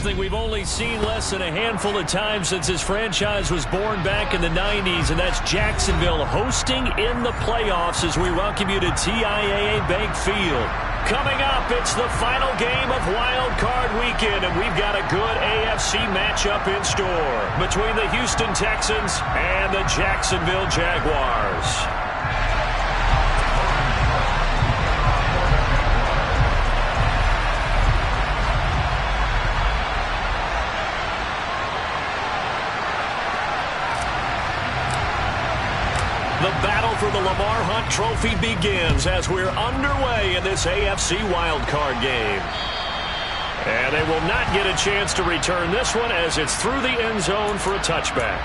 something we've only seen less than a handful of times since his franchise was born back in the 90s, and that's Jacksonville hosting in the playoffs as we welcome you to TIAA Bank Field. Coming up, it's the final game of Wild Card Weekend, and we've got a good AFC matchup in store between the Houston Texans and the Jacksonville Jaguars. The battle for the Lamar Hunt Trophy begins as we're underway in this AFC wildcard game. And they will not get a chance to return this one as it's through the end zone for a touchback.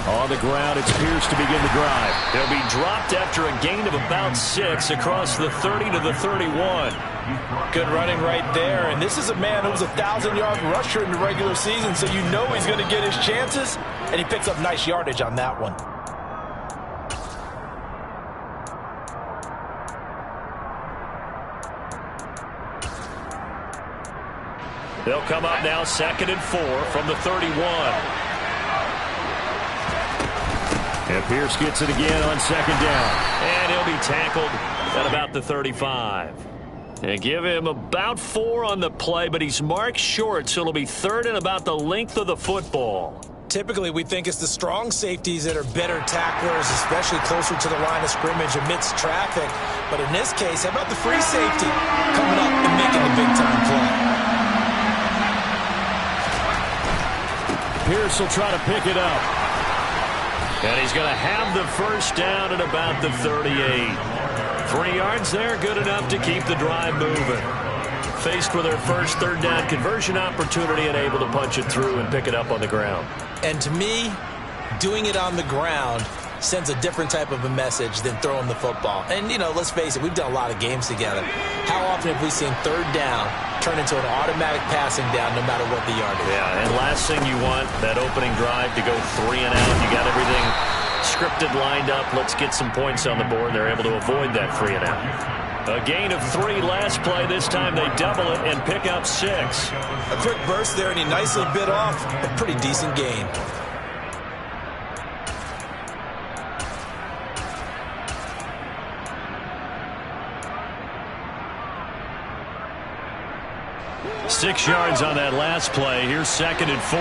On the ground, it's Pierce to begin the drive. He'll be dropped after a gain of about 6 across the 30 to the 31. Good running right there. And this is a man who was a 1,000-yard rusher in the regular season, so you know he's going to get his chances. And he picks up nice yardage on that one. They'll come up now 2nd and 4 from the 31. And Pierce gets it again on 2nd down. And he'll be tackled at about the 35. And give him about 4 on the play, but he's marked short, so it'll be 3rd and about the length of the football. Typically, we think it's the strong safeties that are better tacklers, especially closer to the line of scrimmage amidst traffic. But in this case, how about the free safety coming up and making the big-time play? Pierce will try to pick it up. And he's going to have the first down at about the 38. 3 yards there, good enough to keep the drive moving. Faced with their first 3rd down conversion opportunity and able to punch it through and pick it up on the ground. And to me, doing it on the ground sends a different type of a message than throwing the football. And, you know, let's face it, we've done a lot of games together. How often have we seen 3rd down turn into an automatic passing down no matter what the yardage? Yeah, and last thing you want, that opening drive to go 3 and out. You got everything scripted, lined up. Let's get some points on the board. They're able to avoid that 3 and out. A gain of 3 last play. This time they double it and pick up 6. A quick burst there, and he nicely bit off a pretty decent gain. Six yards on that last play. Here's 2nd and 4.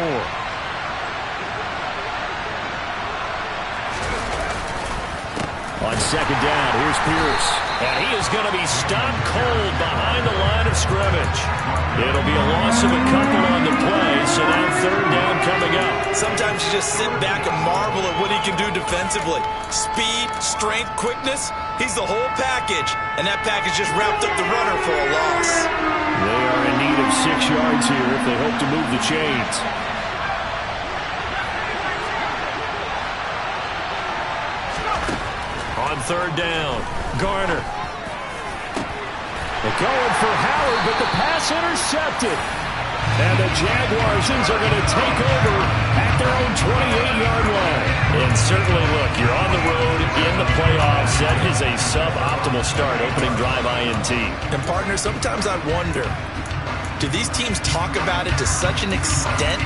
On 2nd down, here's Pierce. And he is going to be stopped cold behind the line of scrimmage. It'll be a loss of a couple on the play, so now 3rd down coming up. Sometimes you just sit back and marvel at what he can do defensively. Speed, strength, quickness, he's the whole package. And that package just wrapped up the runner for a loss. They are in need of 6 yards here if they hope to move the chains. On 3rd down, Garner. They're going for Howard, but the pass intercepted. And the Jaguars are going to take over at their own 28-yard line. And certainly, look, you're on the road in the playoffs. That is a suboptimal start, opening drive INT. And, partner, sometimes I wonder, do these teams talk about it to such an extent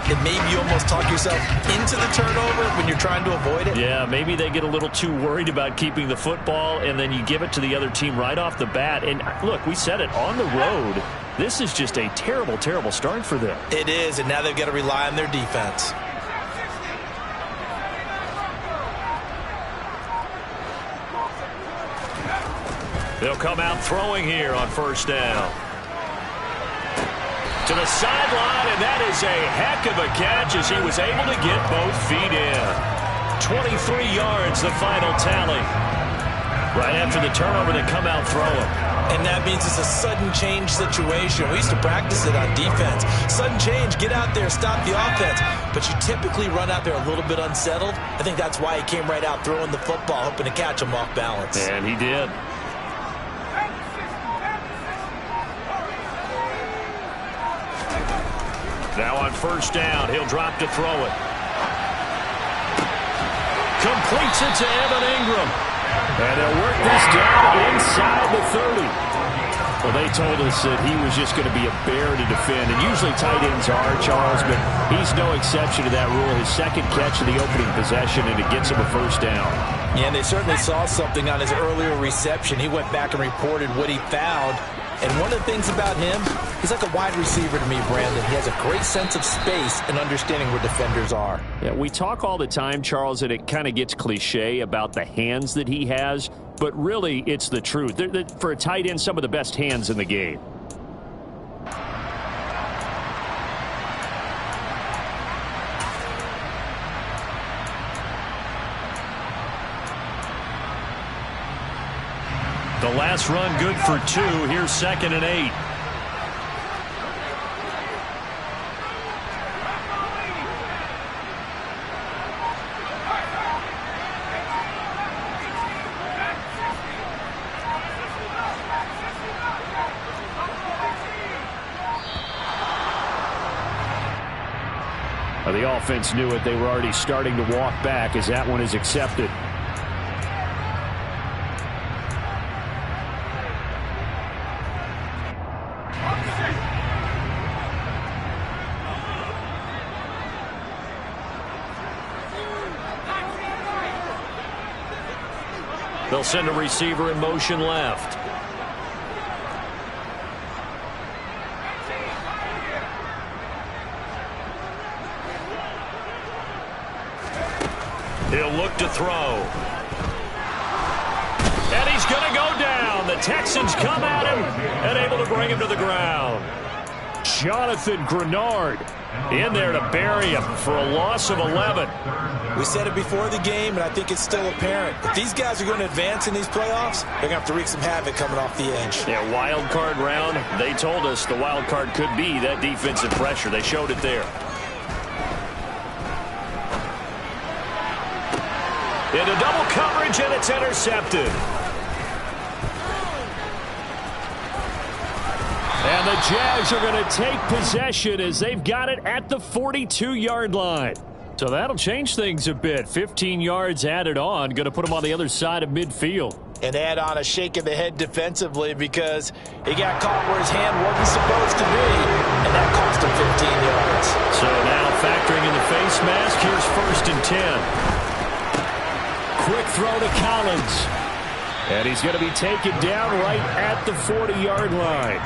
that maybe you almost talk yourself into the turnover when you're trying to avoid it? Yeah, maybe they get a little too worried about keeping the football, and then you give it to the other team right off the bat. And, look, we said it, on the road, this is just a terrible, terrible start for them. It is, and now they've got to rely on their defense. They'll come out throwing here on 1st down. To the sideline, and that is a heck of a catch as he was able to get both feet in. 23 yards, the final tally. Right after the turnover, they come out throwing. And that means it's a sudden change situation. We used to practice it on defense. Sudden change, get out there, stop the offense. But you typically run out there a little bit unsettled. I think that's why he came right out throwing the football, hoping to catch him off balance. And he did. Now on first down, he'll drop to throw it. Completes it to Evan Ingram. And they'll work this down inside the 30. Well, they told us that he was just going to be a bear to defend. And usually tight ends are, Charles, but he's no exception to that rule. His second catch of the opening possession, and it gets him a first down. Yeah, and they certainly saw something on his earlier reception. He went back and reported what he found. And one of the things about him, he's like a wide receiver to me, Brandon. He has a great sense of space and understanding where defenders are. Yeah, we talk all the time, Charles, and it kind of gets cliche about the hands that he has, but really it's the truth. For a tight end, some of the best hands in the game. The last run good for 2. Here's 2nd and 8. The offense knew it. They were already starting to walk back as that one is accepted. They'll send a receiver in motion left. He'll look to throw. And he's going to go down. The Texans come at him and able to bring him to the ground. Jonathan Grenard in there to bury him for a loss of 11. We said it before the game, and I think it's still apparent. If these guys are going to advance in these playoffs, they're going to have to wreak some havoc coming off the edge. Yeah, wild card round. They told us the wild card could be that defensive pressure. They showed it there. Into double coverage, and it's intercepted. And the Jags are going to take possession as they've got it at the 42-yard line. So that'll change things a bit. 15 yards added on. Going to put them on the other side of midfield. And add on a shake of the head defensively because he got caught where his hand wasn't supposed to be, and that cost him 15 yards. So now factoring in the face mask, here's 1st and 10. Quick throw to Collins. And he's going to be taken down right at the 40-yard line.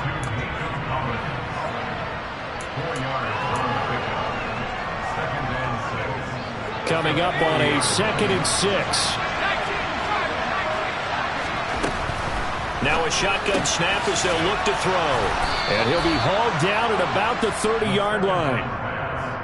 Coming up on a 2nd and 6. Now a shotgun snap as they'll look to throw. And he'll be hauled down at about the 30-yard line.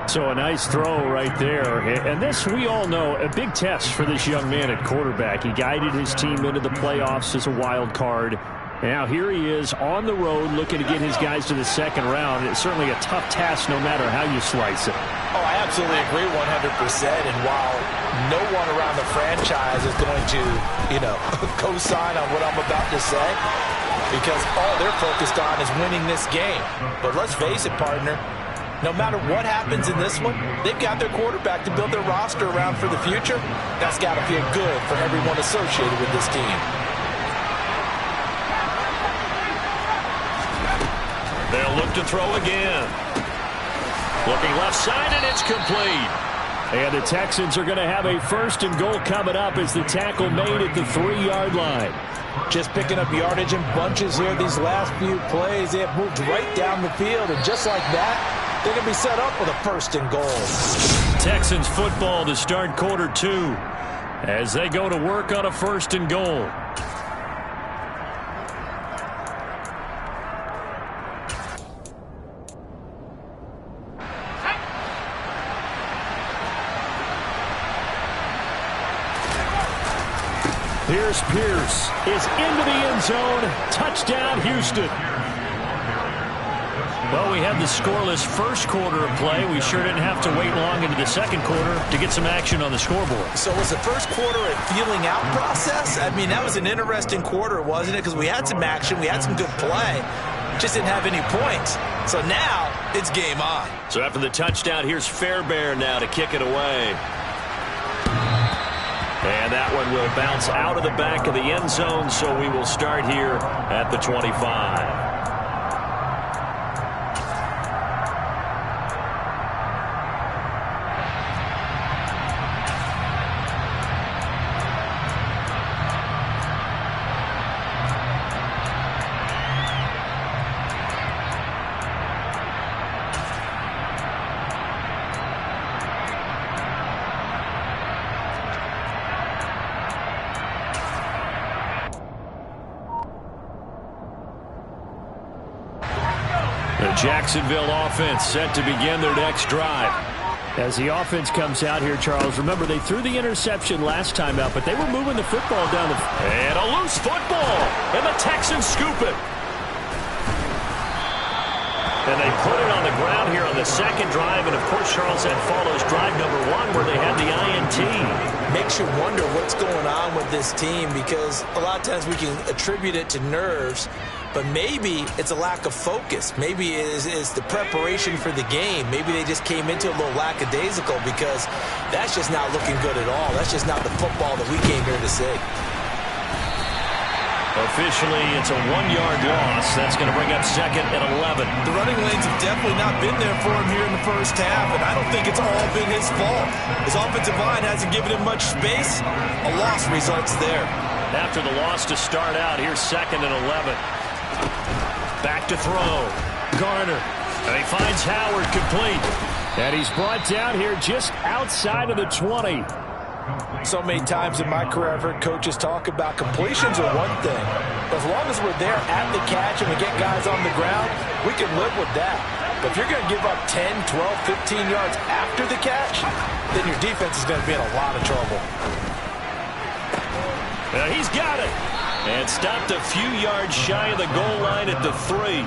So a nice throw right there. And this, we all know, a big test for this young man at quarterback. He guided his team into the playoffs as a wild card. Now here he is on the road looking to get his guys to the 2nd round. It's certainly a tough task no matter how you slice it. Oh, I absolutely agree 100%. And while no one around the franchise is going to, co-sign on what I'm about to say, because all they're focused on is winning this game. But let's face it, partner. No matter what happens in this one, they've got their quarterback to build their roster around for the future. That's got to feel good for everyone associated with this team. They'll look to throw again. Looking left side, and it's complete. And the Texans are going to have a 1st and goal coming up as the tackle made at the 3-yard line. Just picking up yardage in bunches here these last few plays. They have moved right down the field, and just like that, they're going to be set up with a 1st and goal. Texans football to start quarter 2 as they go to work on a 1st and goal. Here's Pierce is into the end zone. Touchdown, Houston. Well, we had the scoreless first quarter of play. We sure didn't have to wait long into the second quarter to get some action on the scoreboard. So was the first quarter a feeling out process? I mean, that was an interesting quarter, wasn't it? Because we had some action, we had some good play. Just didn't have any points. So now it's game on. So after the touchdown, here's Fairbairn now to kick it away. And that one will bounce out of the back of the end zone, so we will start here at the 25. The Jacksonville offense set to begin their next drive. As the offense comes out here, Charles, remember they threw the interception last time out, but they were moving the football down the... And a loose football, and the Texans scoop it. And they put it on the ground here on the second drive, and of course, Charles, that follows drive number 1 where they had the INT. Makes you wonder what's going on with this team, because a lot of times we can attribute it to nerves, but maybe it's a lack of focus. Maybe it's the preparation for the game. Maybe they just came into a little lackadaisical, because that's just not looking good at all. That's just not the football that we came here to see. Officially, it's a 1-yard loss. That's going to bring up second and 11. The running lanes have definitely not been there for him here in the first half, and I don't think it's all been his fault. His offensive line hasn't given him much space. A loss results there. After the loss to start out, here's second and 11. Back to throw. Garner. And he finds Howard complete. And he's brought down here just outside of the 20. So many times in my career I've heard coaches talk about completions are one thing. As long as we're there at the catch and we get guys on the ground, we can live with that. But if you're going to give up 10, 12, 15 yards after the catch, then your defense is going to be in a lot of trouble. He's got it. And stopped a few yards shy of the goal line at the 3.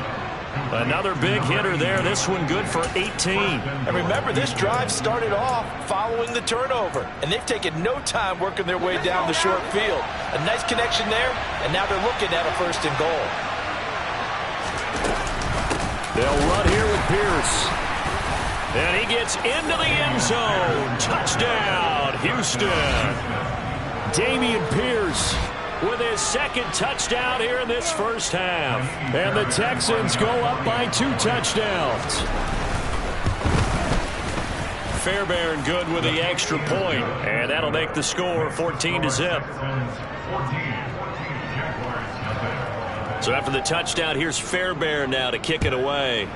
Another big hitter there. This one good for 18. And remember, this drive started off following the turnover, and they've taken no time working their way down the short field. A nice connection there, and now they're looking at a first and goal. They'll run here with Pierce. And he gets into the end zone. Touchdown, Houston. Dameon Pierce with his second touchdown here in this first half. And the Texans go up by 2 touchdowns. Fairbairn good with the extra point, and that'll make the score 14-0. So after the touchdown, here's Fairbairn now to kick it away.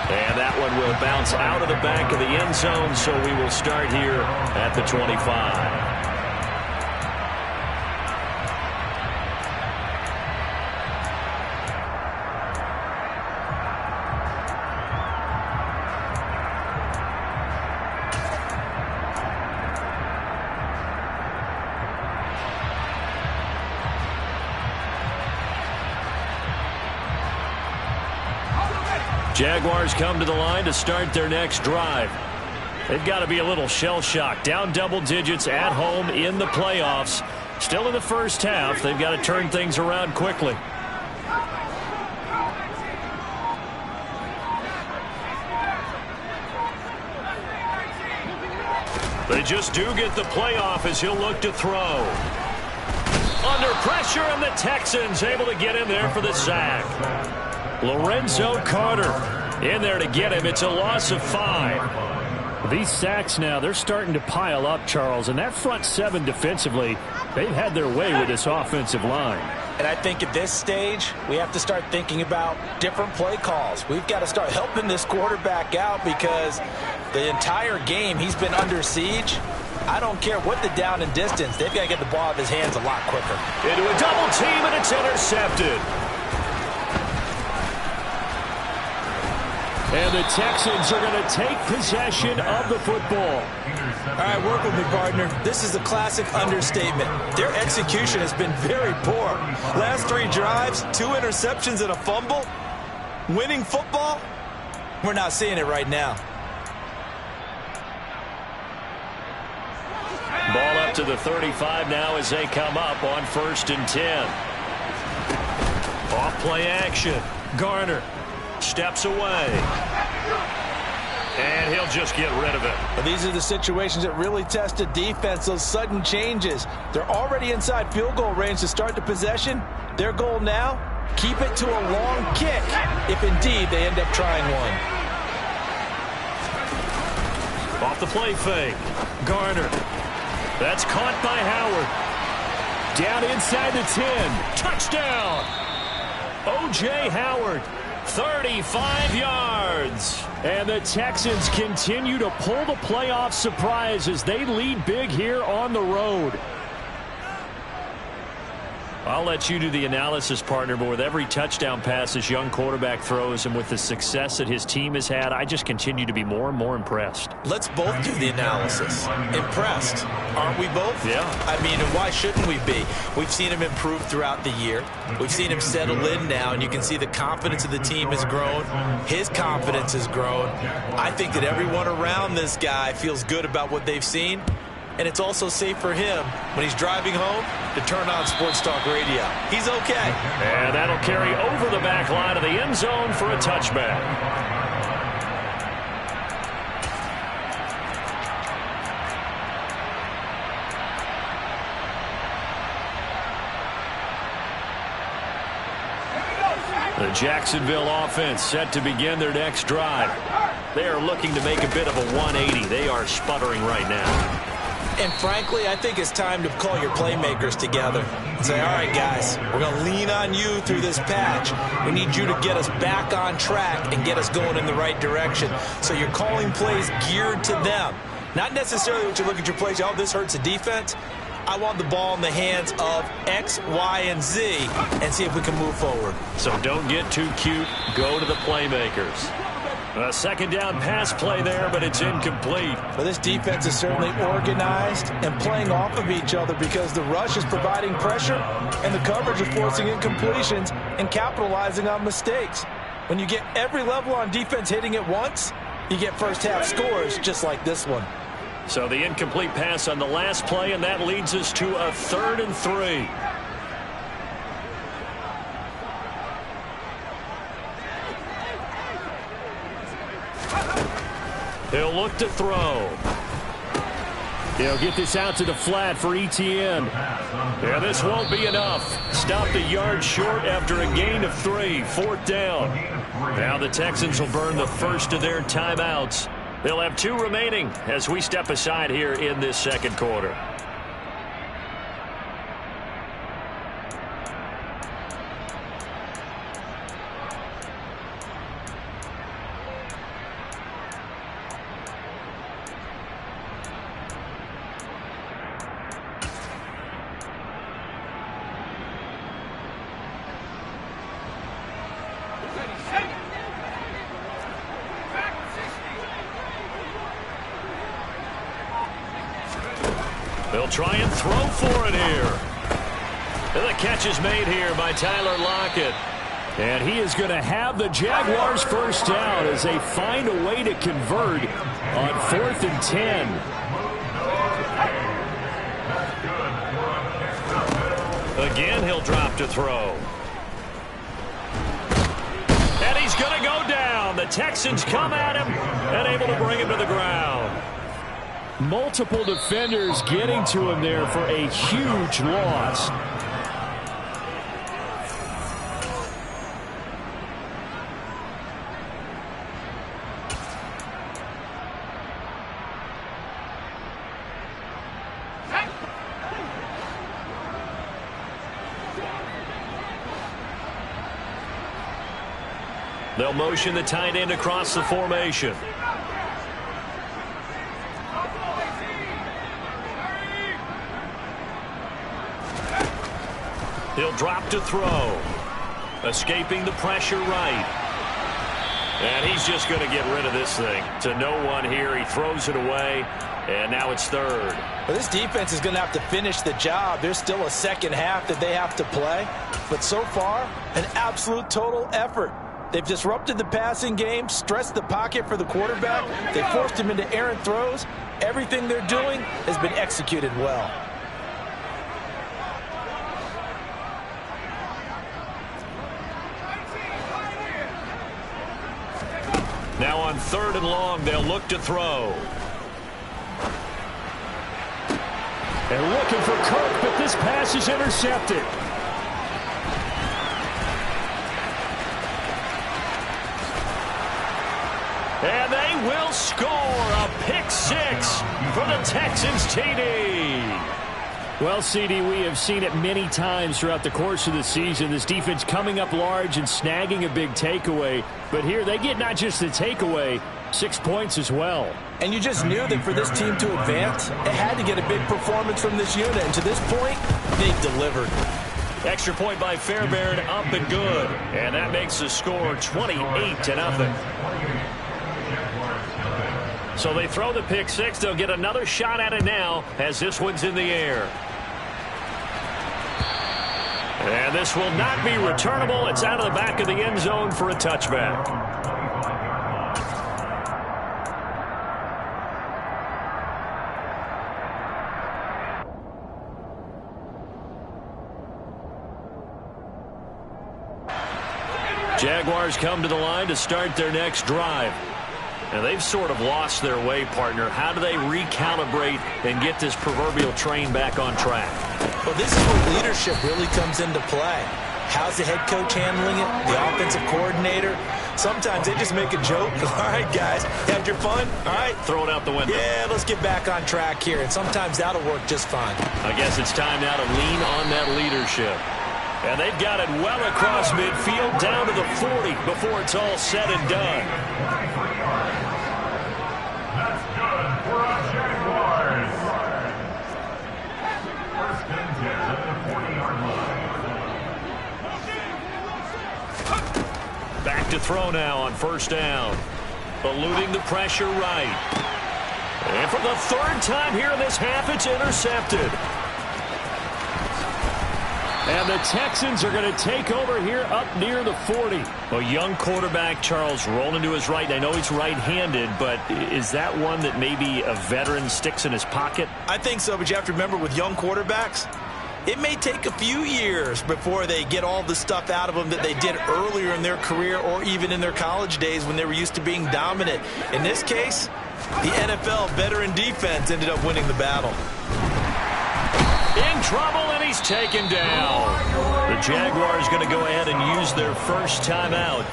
And that one will bounce out of the back of the end zone, so we will start here at the 25. Jaguars come to the line to start their next drive. They've got to be a little shell-shocked. Down double digits at home in the playoffs. Still in the first half. They've got to turn things around quickly. They just do get the playoff as he'll look to throw. Under pressure, and the Texans able to get in there for the sack. Lorenzo Carter in there to get him. It's a loss of 5. These sacks now, they're starting to pile up, Charles. And that front 7 defensively, they've had their way with this offensive line. And I think at this stage, we have to start thinking about different play calls. We've got to start helping this quarterback out, because the entire game he's been under siege. I don't care what the down and distance. They've got to get the ball out of his hands a lot quicker. Into a double team, and it's intercepted. And the Texans are going to take possession of the football. All right, work with me, partner. This is a classic understatement. Their execution has been very poor. Last 3 drives, 2 interceptions and a fumble. Winning football? We're not seeing it right now. Ball up to the 35 now as they come up on 1st and 10. Off play action. Garner steps away. And he'll just get rid of it. Well, these are the situations that really test a defense, those sudden changes. They're already inside field goal range to start the possession. Their goal now, keep it to a long kick, if indeed they end up trying one. Off the play fake. Garner. That's caught by Howard. Down inside the 10. Touchdown. O.J. Howard. 35 yards. And the Texans continue to pull the playoff surprise as they lead big here on the road. I'll let you do the analysis, partner, but with every touchdown pass this young quarterback throws and with the success that his team has had, I just continue to be more and more impressed. Let's both do the analysis. Impressed. Aren't we both? Yeah. I mean, and why shouldn't we be? We've seen him improve throughout the year. We've seen him settle in now, and you can see the confidence of the team has grown. His confidence has grown. I think that everyone around this guy feels good about what they've seen. And it's also safe for him when he's driving home to turn on Sports Talk Radio. He's okay. And that'll carry over the back line of the end zone for a touchback. The Jacksonville offense set to begin their next drive. They are looking to make a bit of a 180. They are sputtering right now. And frankly, I think it's time to call your playmakers together and say, all right, guys, we're going to lean on you through this patch. We need you to get us back on track and get us going in the right direction. So you're calling plays geared to them. Not necessarily what you look at your plays, oh, this hurts the defense. I want the ball in the hands of X, Y, and Z and see if we can move forward. So don't get too cute. Go to the playmakers. A second down pass play there, but it's incomplete. But this defense is certainly organized and playing off of each other because the rush is providing pressure and the coverage is forcing incompletions and capitalizing on mistakes. When you get every level on defense hitting at once, you get first half scores just like this one. So the incomplete pass on the last play, and that leads us to a 3rd and 3. He'll look to throw. He'll get this out to the flat for ETN. Yeah, this won't be enough. Stopped a yard short after a gain of 3. 4th down. Now the Texans will burn the first of their timeouts. They'll have 2 remaining as we step aside here in this second quarter. They'll try and throw for it here. And the catch is made here by Tyler Lockett. And he is going to have the Jaguars first down as they find a way to convert on 4th and 10. Again, he'll drop to throw. And he's going to go down. The Texans come at him and able to bring him to the ground. Multiple defenders getting to him there for a huge loss. They'll motion the tight end across the formation. He'll drop to throw. Escaping the pressure right. And he's just going to get rid of this thing. To no one here. He throws it away, and now it's third. Well, this defense is going to have to finish the job. There's still a second half that they have to play. But so far, an absolute total effort. They've disrupted the passing game, stressed the pocket for the quarterback. They forced him into errant throws. Everything they're doing has been executed well. Now on 3rd and long, they'll look to throw. And looking for Kirk, but this pass is intercepted. And they will score a pick 6 for the Texans TD. Well, CD, we have seen it many times throughout the course of the season. This defense coming up large and snagging a big takeaway. But here they get not just the takeaway, 6 points as well. And you just knew that for this team to advance, it had to get a big performance from this unit. And to this point, they've delivered. Extra point by Fairbairn, up and good. And that makes the score 28-0. So they throw the pick 6. They'll get another shot at it now as this one's in the air. And this will not be returnable. It's out of the back of the end zone for a touchback. Jaguars come to the line to start their next drive. And they've sort of lost their way, partner. How do they recalibrate and get this proverbial train back on track? Well, this is where leadership really comes into play. How's the head coach handling it? The offensive coordinator? Sometimes they just make a joke. All right, guys, had your fun? All right. Throw it out the window. Yeah, let's get back on track here. And sometimes that'll work just fine. I guess it's time now to lean on that leadership. And they've got it well across midfield down to the 40 before it's all said and done. That's good for our Jaguars. First and 10 at the 40-yard line. Back to throw now on 1st down. Eluding the pressure right. And for the 3rd time here in this half, it's intercepted. And the Texans are going to take over here up near the 40. A young quarterback, Charles, rolling to his right. I know he's right-handed, but is that one that maybe a veteran sticks in his pocket? I think so, but you have to remember with young quarterbacks, it may take a few years before they get all the stuff out of them that they did earlier in their career or even in their college days when they were used to being dominant. In this case, the NFL veteran defense ended up winning the battle. In trouble, and he's taken down. The Jaguars going to go ahead and use their first timeout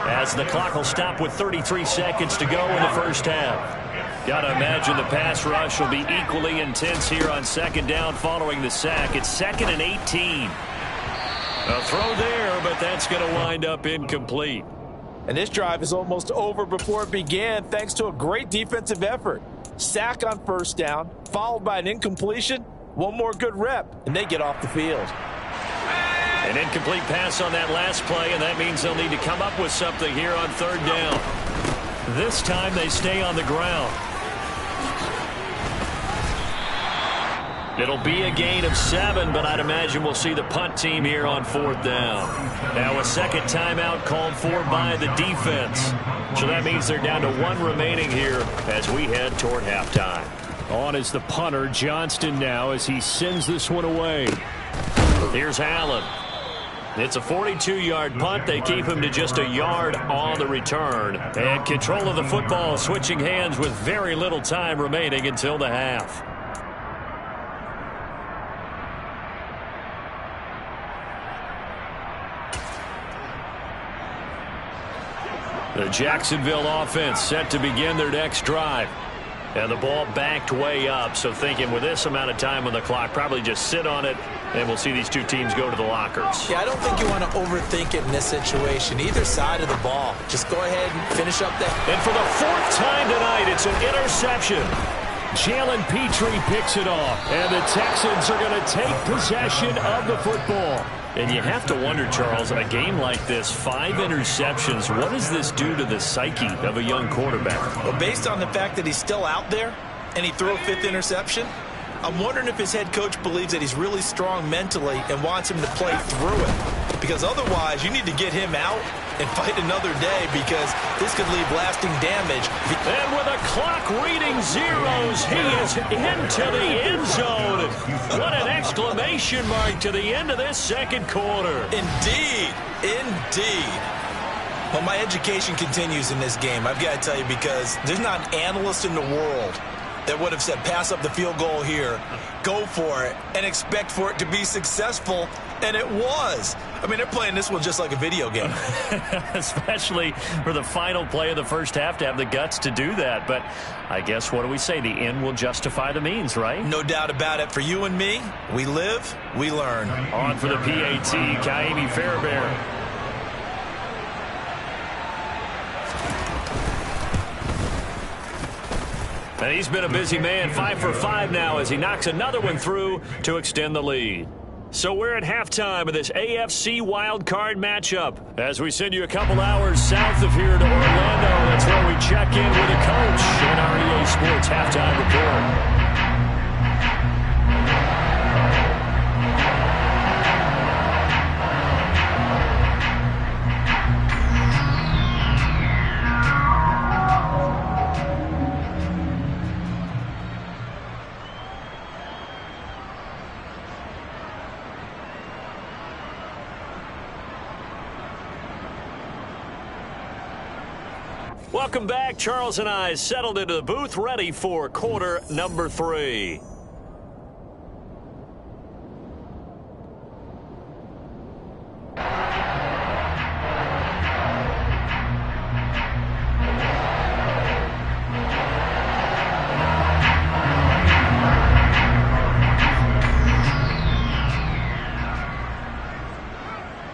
as the clock will stop with 33 seconds to go in the first half. Got to imagine the pass rush will be equally intense here on 2nd down following the sack. It's 2nd and 18. A throw there, but that's going to wind up incomplete. And this drive is almost over before it began thanks to a great defensive effort. Sack on 1st down, followed by an incompletion. One more good rep, and they get off the field. An incomplete pass on that last play, and that means they'll need to come up with something here on 3rd down. This time they stay on the ground. It'll be a gain of 7, but I'd imagine we'll see the punt team here on 4th down. Now a second timeout called for by the defense. So that means they're down to 1 remaining here as we head toward halftime. On is the punter, Johnston, now as he sends this one away. Here's Allen. It's a 42-yard punt. They keep him to just a yard on the return. And control of the football switching hands with very little time remaining until the half. The Jacksonville offense set to begin their next drive. And the ball backed way up, so thinking with this amount of time on the clock, probably just sit on it, and we'll see these two teams go to the lockers. Yeah, I don't think you want to overthink it in this situation. Either side of the ball. Just go ahead and finish up that. And for the 4th time tonight, it's an interception. Jalen Petrie picks it off, and the Texans are going to take possession of the football. And you have to wonder, Charles, a game like this, 5 interceptions, what does this do to the psyche of a young quarterback? Well, based on the fact that he's still out there and he threw a 5th interception, I'm wondering if his head coach believes that he's really strong mentally and wants him to play through it. Because otherwise, you need to get him out and fight another day, because this could leave lasting damage. And with a clock reading zeros, he is into the end zone. What an exclamation mark to the end of this second quarter. Indeed. Indeed. Well, my education continues in this game, I've got to tell you, because there's not an analyst in the world that would have said pass up the field goal here, go for it, and expect for it to be successful, and it was. I mean, they're playing this one just like a video game. Especially for the final play of the first half to have the guts to do that. But I guess, what do we say? The end will justify the means, right? No doubt about it. For you and me, we live, we learn. On for the PAT, Kaimi Fairbairn. And he's been a busy man, 5 for 5 now as he knocks another one through to extend the lead. So we're at halftime of this AFC wildcard matchup. As we send you a couple hours south of here to Orlando, that's where we check in with a coach in our EA Sports Halftime Report. Welcome back. Charles and I settled into the booth, ready for quarter number 3.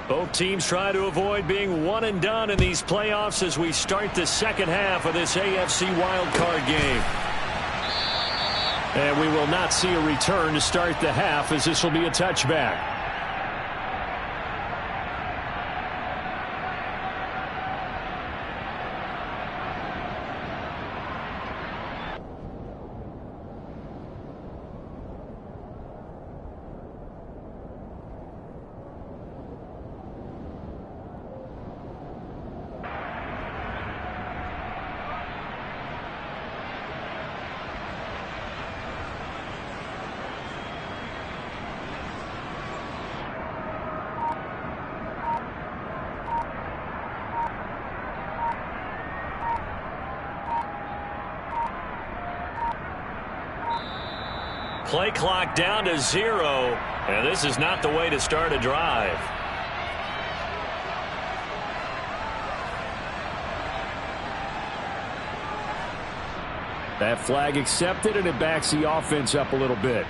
Both teams try to avoid being one and done in these playoffs as we start the second half of this AFC wildcard game. And we will not see a return to start the half, as this will be a touchback. Play clock down to 0, and this is not the way to start a drive. That flag accepted, and it backs the offense up a little bit.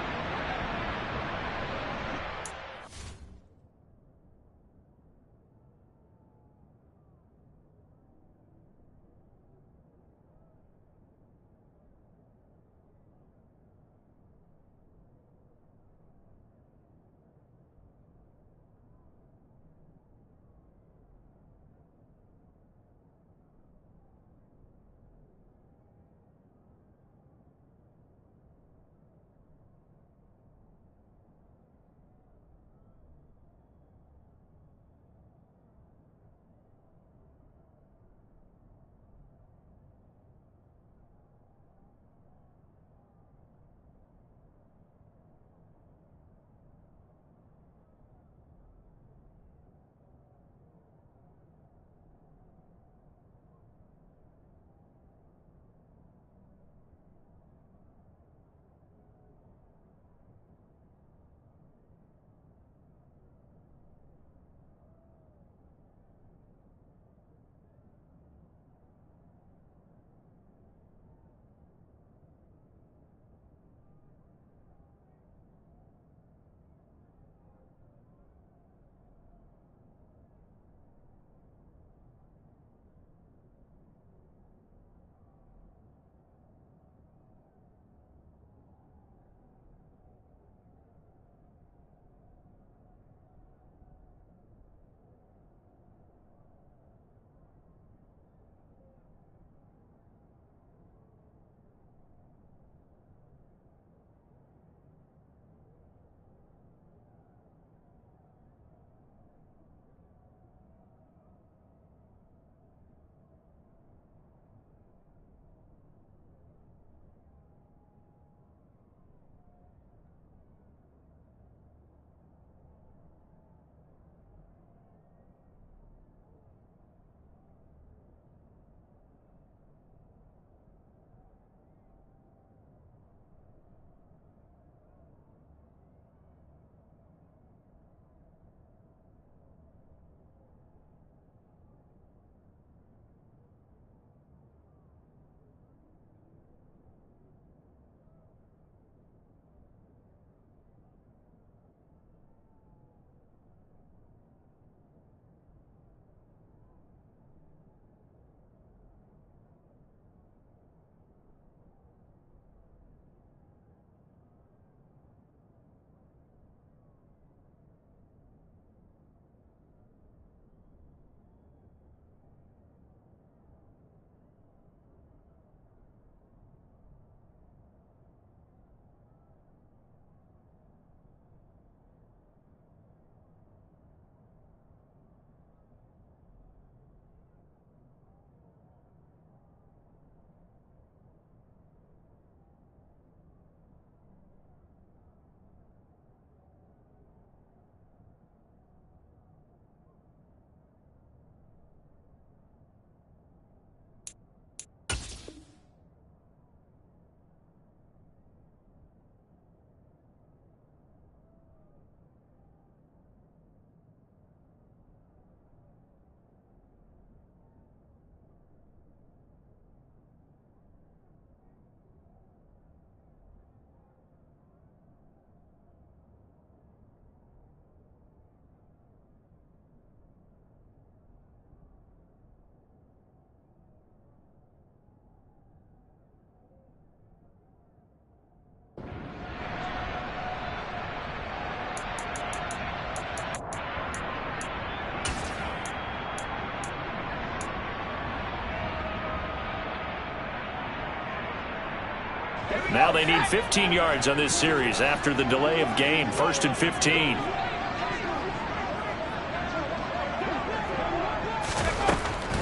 Now they need 15 yards on this series after the delay of game. 1st and 15.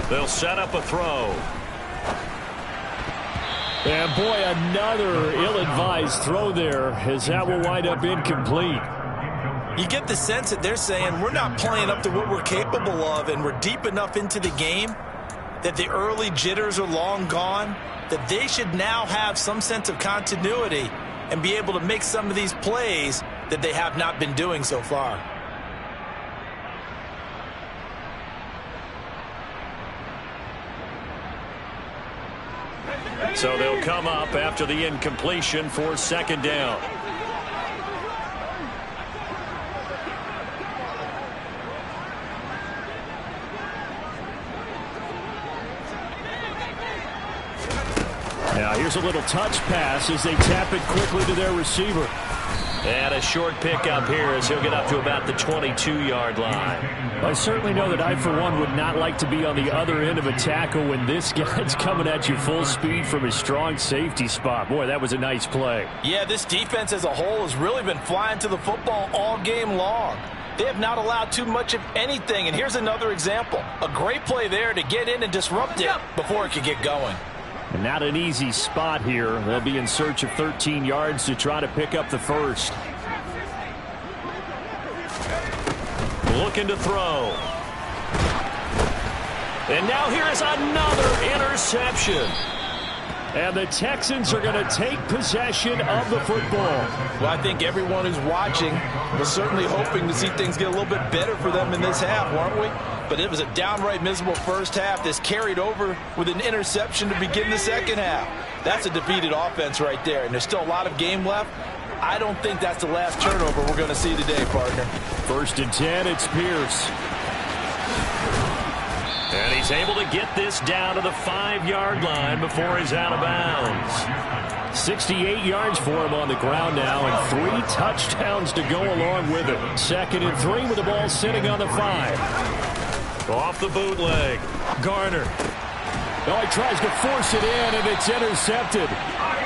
They'll set up a throw. And boy, another ill-advised throw there, as that will wind up incomplete. You get the sense that they're saying we're not playing up to what we're capable of, and we're deep enough into the game that the early jitters are long gone, that they should now have some sense of continuity and be able to make some of these plays that they have not been doing so far. So they'll come up after the incompletion for 2nd down. Now here's a little touch pass as they tap it quickly to their receiver. And a short pickup here as he'll get up to about the 22-yard line. I certainly know that I, for one, would not like to be on the other end of a tackle when this guy's coming at you full speed from his strong safety spot. Boy, that was a nice play. Yeah, this defense as a whole has really been flying to the football all game long. They have not allowed too much of anything, and here's another example. A great play there to get in and disrupt it before it could get going. And not an easy spot here. They'll be in search of 13 yards to try to pick up the first. Looking to throw. And now here is another interception. And the Texans are going to take possession of the football. Well, I think everyone who's watching was certainly hoping to see things get a little bit better for them in this half, weren't we? But it was a downright miserable first half. This carried over with an interception to begin the second half. That's a defeated offense right there, and there's still a lot of game left. I don't think that's the last turnover we're going to see today, partner. 1st and 10, it's Pierce. And he's able to get this down to the 5-yard line before he's out of bounds. 68 yards for him on the ground now, and 3 touchdowns to go along with it. 2nd and 3 with the ball sitting on the 5. Off the bootleg. Garner. Oh, he tries to force it in, and it's intercepted.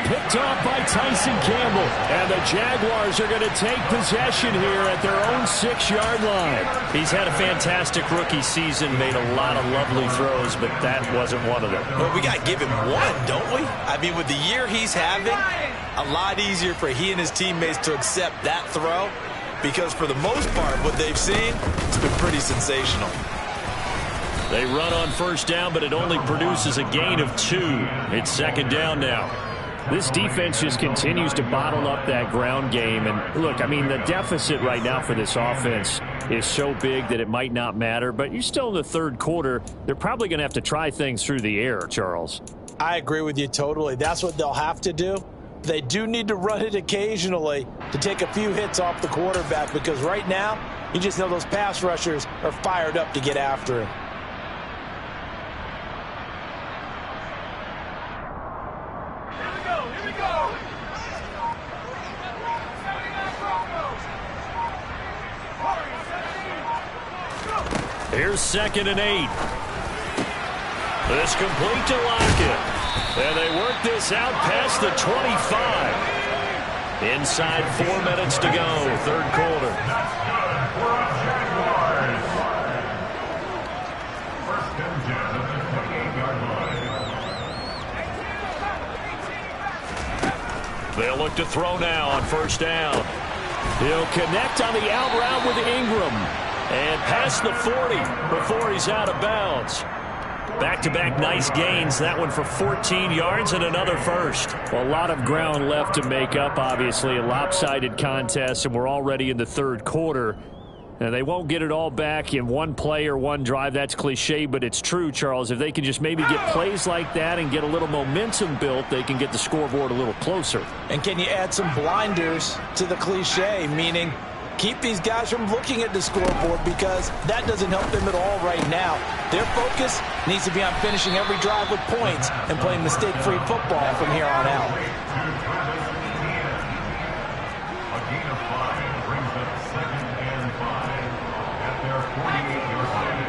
Picked off by Tyson Campbell. And the Jaguars are going to take possession here at their own 6-yard line. He's had a fantastic rookie season, made a lot of lovely throws, but that wasn't one of them. Well, we got to give him one, don't we? I mean, with the year he's having, a lot easier for he and his teammates to accept that throw, because for the most part, what they've seen, it's been pretty sensational. They run on 1st down, but it only produces a gain of 2. It's 2nd down now. This defense just continues to bottle up that ground game. And look, I mean, the deficit right now for this offense is so big that it might not matter. But you're still in the 3rd quarter. They're probably going to have to try things through the air, Charles. I agree with you totally. That's what they'll have to do. They do need to run it occasionally to take a few hits off the quarterback, because right now, you just know those pass rushers are fired up to get after him. Here's 2nd and 8. This complete to Lockett. And they work this out past the 25. Inside 4 minutes to go, 3rd quarter. They'll look to throw now on 1st down. He'll connect on the out route with Ingram. And past the 40 before he's out of bounds. Back-to-back nice gains. That one for 14 yards and another first. Well, a lot of ground left to make up, obviously. A lopsided contest, and we're already in the 3rd quarter. And they won't get it all back in one play or one drive. That's cliche, but it's true, Charles. If they can just maybe get plays like that and get a little momentum built, they can get the scoreboard a little closer. And can you add some blinders to the cliche, meaning keep these guys from looking at the scoreboard, because that doesn't help them at all right now. Their focus needs to be on finishing every drive with points and playing mistake-free football from here on out. A gain of 5 brings up 2nd and 5 at their 48-yard line.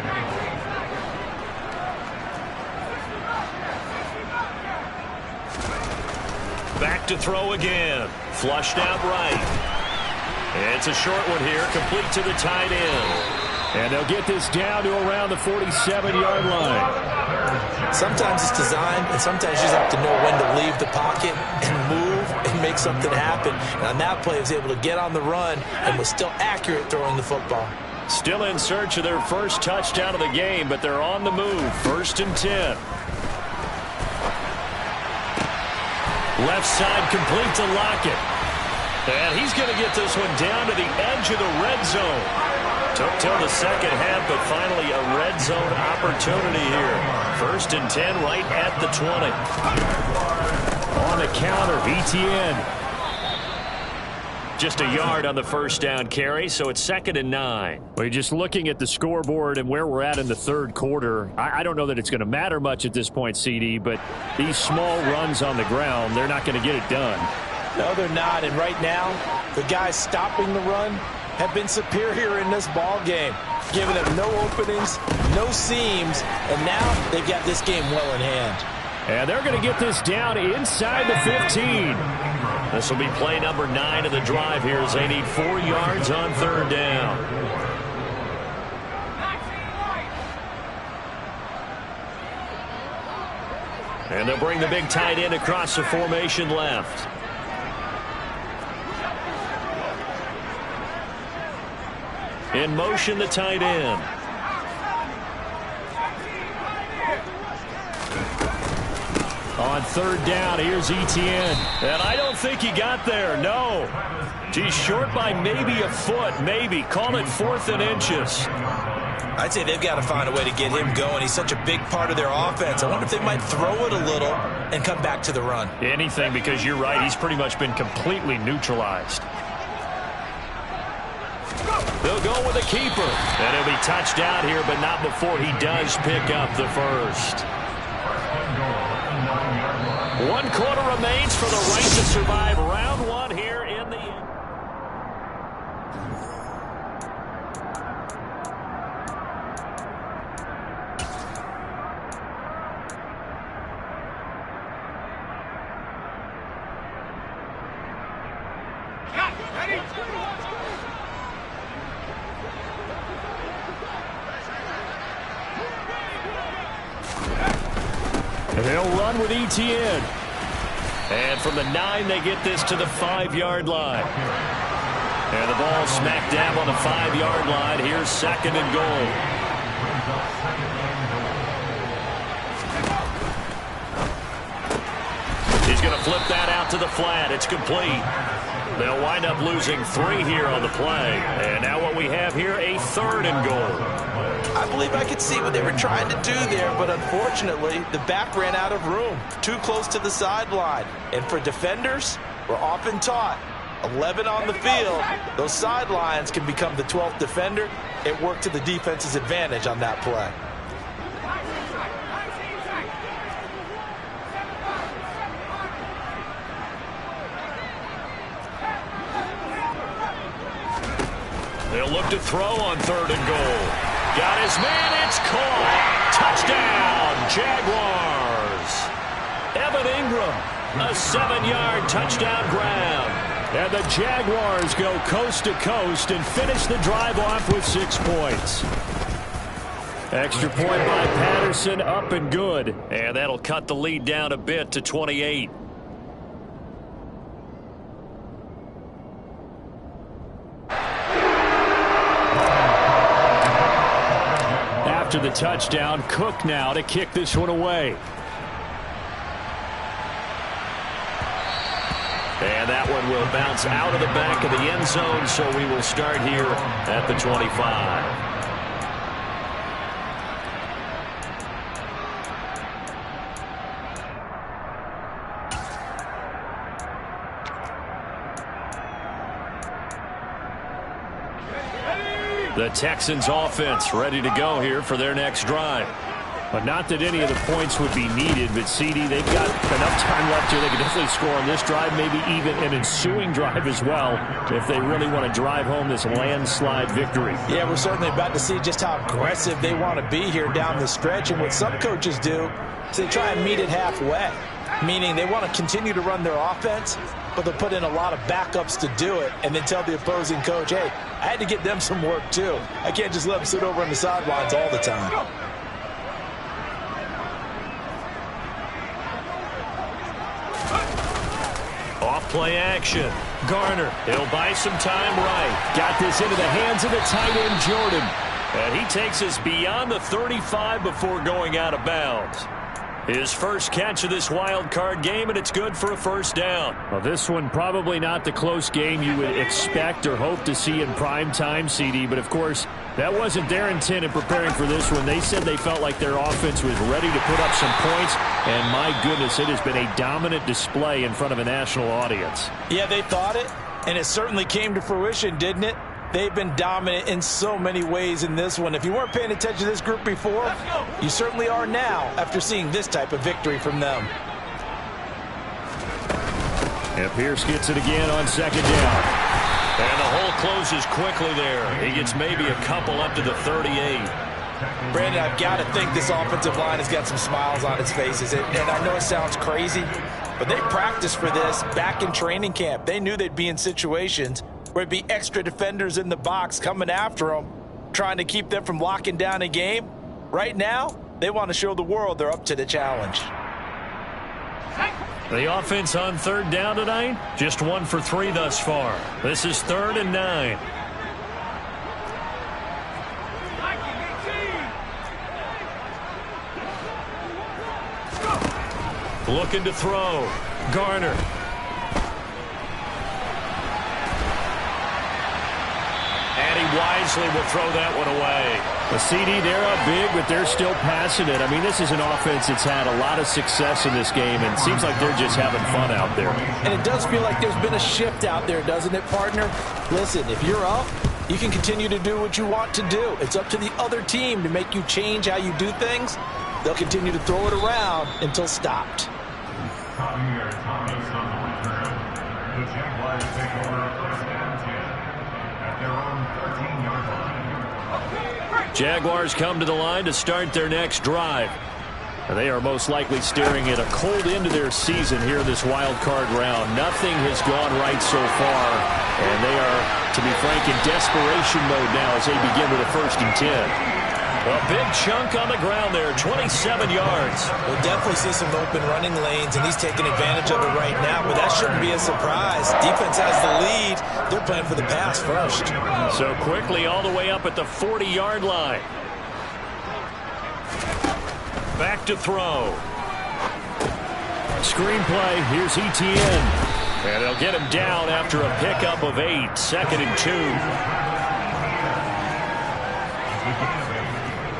Back to throw again. Flushed out right. It's a short one here, complete to the tight end. And they'll get this down to around the 47-yard line. Sometimes it's designed, and sometimes you just have to know when to leave the pocket and move and make something happen. And on that play, he was able to get on the run and was still accurate throwing the football. Still in search of their first touchdown of the game, but they're on the move. 1st and 10. Left side complete to Lockett. And he's going to get this one down to the edge of the red zone. Took till the second half, but finally a red zone opportunity here. 1st and 10 right at the 20. On the counter, ETN. Just a yard on the first down carry, so it's 2nd and 9. Well, just looking at the scoreboard and where we're at in the third quarter, I don't know that it's going to matter much at this point, CD, but these small runs on the ground, they're not going to get it done. No, they're not, and right now, the guys stopping the run have been superior in this ball game, giving them no openings, no seams, and now they've got this game well in hand. And they're going to get this down inside the 15. This will be play number 9 of the drive here as they need 4 yards on 3rd down. And they'll bring the big tight end across the formation left. In motion, the tight end. On 3rd down, here's ETN. And I don't think he got there, no. He's short by maybe a foot, maybe. Call it 4th and inches. I'd say they've got to find a way to get him going. He's such a big part of their offense. I wonder if they might throw it a little and come back to the run. Anything, because you're right. He's pretty much been completely neutralized. They'll go with a keeper. And he'll be touched out here, but not before he does pick up the first. 1 quarter remains for the right to survive round 1 here in the end. They'll run with ETN. And from the 9, they get this to the 5-yard line. And the ball smack dab on the 5-yard line. Here's 2nd and goal. He's going to flip that out to the flat. It's complete. They'll wind up losing 3 here on the play. And now what we have here, a 3rd and goal. I believe I could see what they were trying to do there, but unfortunately, the back ran out of room. Too close to the sideline. And for defenders, we're often taught, 11 on the field, those sidelines can become the 12th defender. It worked to the defense's advantage on that play. They'll look to throw on 3rd and goal. Got his man, it's caught. Touchdown, Jaguars. Evan Ingram, a 7-yard touchdown grab. And the Jaguars go coast to coast and finish the drive off with 6 points. Extra point by Patterson, up and good. And that'll cut the lead down a bit to 28. After the touchdown, Cook now to kick this one away. And that one will bounce out of the back of the end zone, so we will start here at the 25. The Texans offense ready to go here for their next drive. But not that any of the points would be needed, but CD, they've got enough time left here. They can definitely score on this drive, maybe even an ensuing drive as well, if they really want to drive home this landslide victory. Yeah, we're certainly about to see just how aggressive they want to be here down the stretch. And what some coaches do is they try and meet it halfway. meaning they want to continue to run their offense, but they'll put in a lot of backups to do it and then tell the opposing coach, hey, I had to get them some work too. I can't just let them sit over on the sidelines all the time. Off-play action. Garner, he'll buy some time right. Got this into the hands of the tight end, Jordan. And he takes us beyond the 35 before going out of bounds. His first catch of this wild card game, and it's good for a first down. Well, this one probably not the close game you would expect or hope to see in prime time, CD. But, of course, that wasn't their intent in preparing for this one. They said they felt like their offense was ready to put up some points. And, my goodness, it has been a dominant display in front of a national audience. Yeah, they thought it, and it certainly came to fruition, didn't it? They've been dominant in so many ways in this one. If you weren't paying attention to this group before, you certainly are now after seeing this type of victory from them. And Pierce gets it again on second down. And the hole closes quickly there. He gets maybe a couple up to the 38. Brandon, I've got to think this offensive line has got some smiles on its faces. And I know it sounds crazy, but they practiced for this back in training camp. They knew they'd be in situations where it'd be extra defenders in the box coming after them, trying to keep them from locking down a game. Right now, they want to show the world they're up to the challenge. The offense on third down tonight, just 1 for 3 thus far. This is 3rd and 9. Looking to throw. Garner. And he wisely will throw that one away. The CD, they're up big, but they're still passing it. I mean, this is an offense that's had a lot of success in this game, and it seems like they're just having fun out there. And it does feel like there's been a shift out there, doesn't it, partner? Listen, if you're up, you can continue to do what you want to do. It's up to the other team to make you change how you do things. They'll continue to throw it around until stopped. Javier Thomas on the return. The Jaguars take over 1st and 10 at their own 13-yard line. Jaguars come to the line to start their next drive. And they are most likely staring at a cold end to their season here in this wild card round. Nothing has gone right so far, and they are, to be frank, in desperation mode now as they begin with a 1st and 10. A big chunk on the ground there, 27 yards. We'll definitely see some open running lanes, and he's taking advantage of it right now, but that shouldn't be a surprise. Defense has the lead. They're playing for the pass first. So quickly all the way up at the 40-yard line. Back to throw. Screenplay, here's ETN. And they'll get him down after a pickup of 8, 2nd and 2.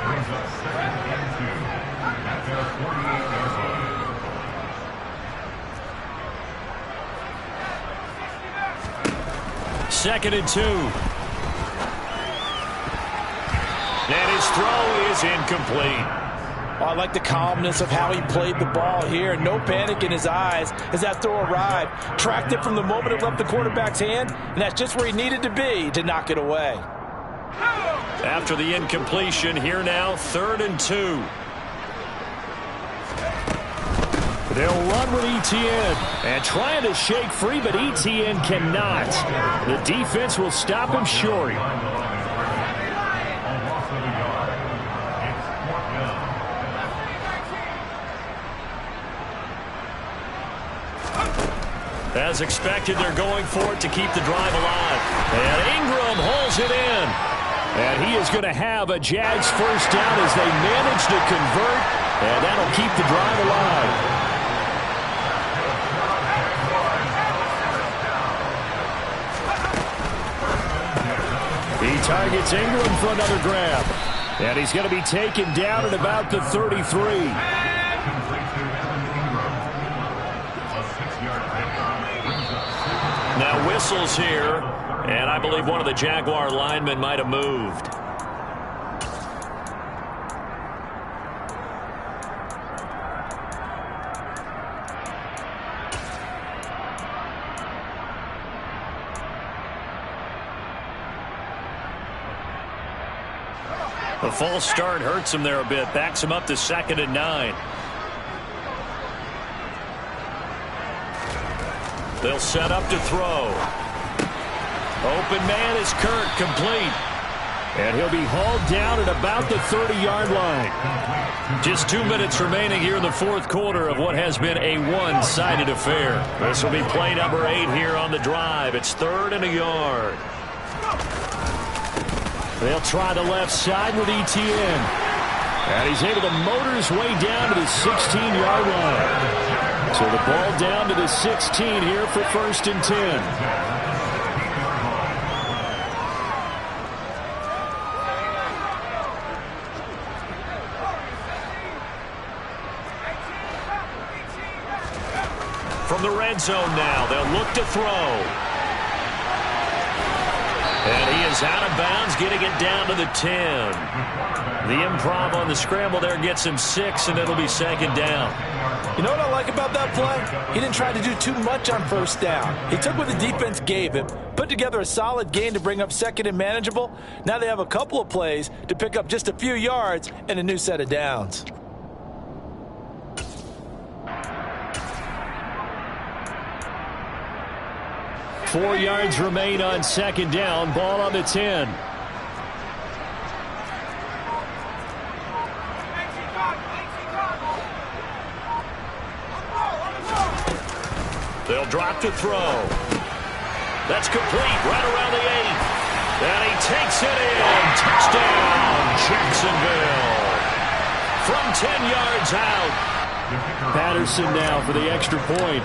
Brings up 2nd and 2 at their 48-yard line. 2nd and 2. And his throw is incomplete. I like the calmness of how he played the ball here. No panic in his eyes as that throw arrived. Tracked it from the moment it left the quarterback's hand, and that's just where he needed to be to knock it away. After the incompletion, here now, 3rd and 2. They'll run with ETN and trying to shake free, but ETN cannot. The defense will stop him short. As expected, they're going for it to keep the drive alive. And Ingram holds it in. And he is going to have a Jags first down as they manage to convert. And that'll keep the drive alive. He targets Ingram for another grab. And he's going to be taken down at about the 33. Now whistles here, and I believe one of the Jaguar linemen might have moved. The false start hurts him there a bit, backs him up to 2nd and 9. They'll set up to throw. Open man is Kirk, complete. And he'll be hauled down at about the 30-yard line. Just 2 minutes remaining here in the fourth quarter of what has been a one-sided affair. This will be play number 8 here on the drive. It's 3rd and a yard. They'll try the left side with ETN. And he's able to motor his way down to the 16-yard line. So the ball down to the 16 here for 1st and 10. From the red zone now, they'll look to throw. And he is out of bounds, getting it down to the 10. The improv on the scramble there gets him 6, and it'll be 2nd down. You know what I like about that play? He didn't try to do too much on 1st down. He took what the defense gave him, put together a solid gain to bring up 2nd and manageable. Now they have a couple of plays to pick up just a few yards and a new set of downs. Four yards remain on 2nd down. Ball on the 10. They'll drop to throw. That's complete right around the 8. And he takes it in. Touchdown, Jacksonville. From 10 yards out. Patterson now for the extra point.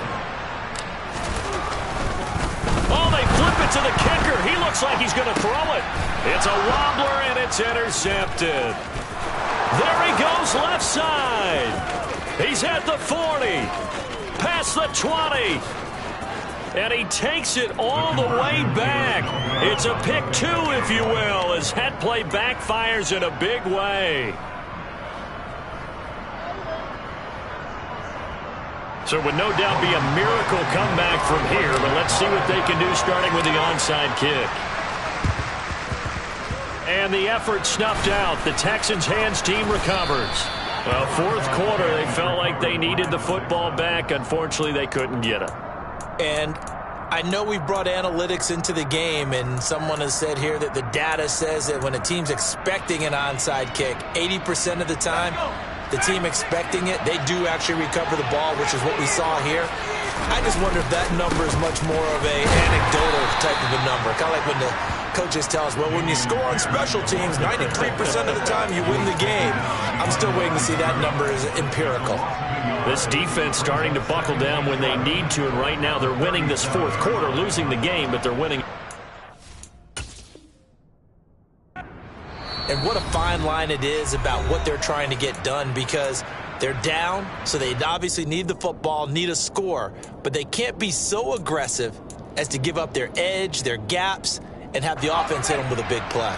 Oh, they flip it to the kicker. He looks like he's going to throw it. It's a wobbler, and it's intercepted. There he goes left side. He's at the 40. Past the 20. And he takes it all the way back. It's a pick 2, if you will, as that play backfires in a big way. So it would no doubt be a miracle comeback from here, but let's see what they can do starting with the onside kick. And the effort snuffed out. The Texans' hands team recovers. Well, fourth quarter, they felt like they needed the football back. Unfortunately, they couldn't get it. And I know we brought analytics into the game, and someone has said here that the data says that when a team's expecting an onside kick, 80% of the time, the team expecting it, they do actually recover the ball, which is what we saw here. I just wonder if that number is much more of a anecdotal type of a number. Kind of like when the coaches tell us, well, when you score on special teams, 93% of the time you win the game. I'm still waiting to see that number is empirical. This defense starting to buckle down when they need to, and right now they're winning this fourth quarter, losing the game, but they're winning. And what a fine line it is about what they're trying to get done, because they're down, so they obviously need the football, need a score, but they can't be so aggressive as to give up their edge, their gaps, and have the offense hit them with a big play.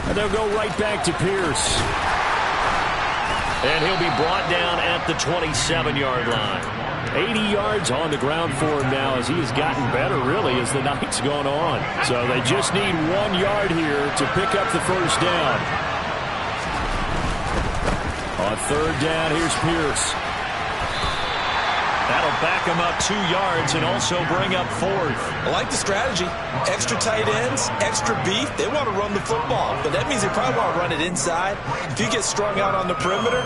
And they'll go right back to Pierce. And he'll be brought down at the 27-yard line. 80 yards on the ground for him now, as he has gotten better, really, as the night's gone on. So they just need 1 yard here to pick up the first down. On 3rd down, here's Pierce. That'll back him up 2 yards and also bring up 4th. I like the strategy. Extra tight ends, extra beef. They want to run the football, but that means they probably want to run it inside. If you get strung out on the perimeter,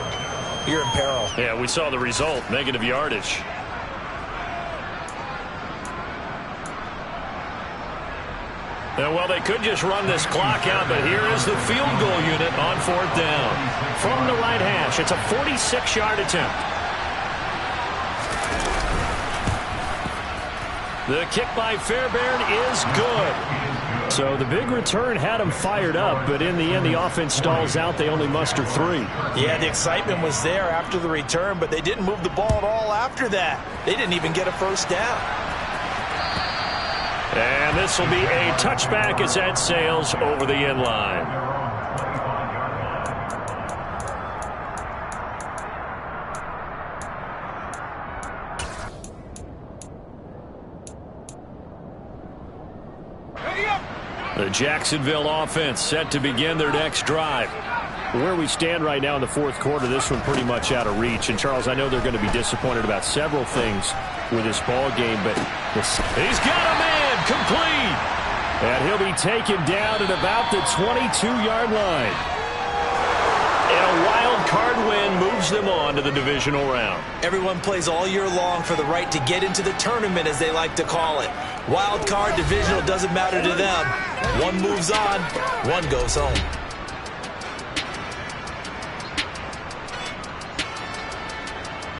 you're in peril. Yeah, we saw the result, negative yardage. Well, they could just run this clock out, but here is the field goal unit on 4th down. From the right hash, it's a 46-yard attempt. The kick by Fairbairn is good. So the big return had them fired up, but in the end, the offense stalls out. They only muster 3. Yeah, the excitement was there after the return, but they didn't move the ball at all after that. They didn't even get a first down. And this will be a touchback as that sails over the end line. The Jacksonville offense set to begin their next drive. Where we stand right now in the fourth quarter, this one pretty much out of reach. And, Charles, I know they're going to be disappointed about several things with this ball game, but he's got a man complete. And he'll be taken down at about the 22-yard line. And a wild card win moves them on to the divisional round. Everyone plays all year long for the right to get into the tournament, as they like to call it. Wild card, divisional, doesn't matter to them. One moves on, one goes home.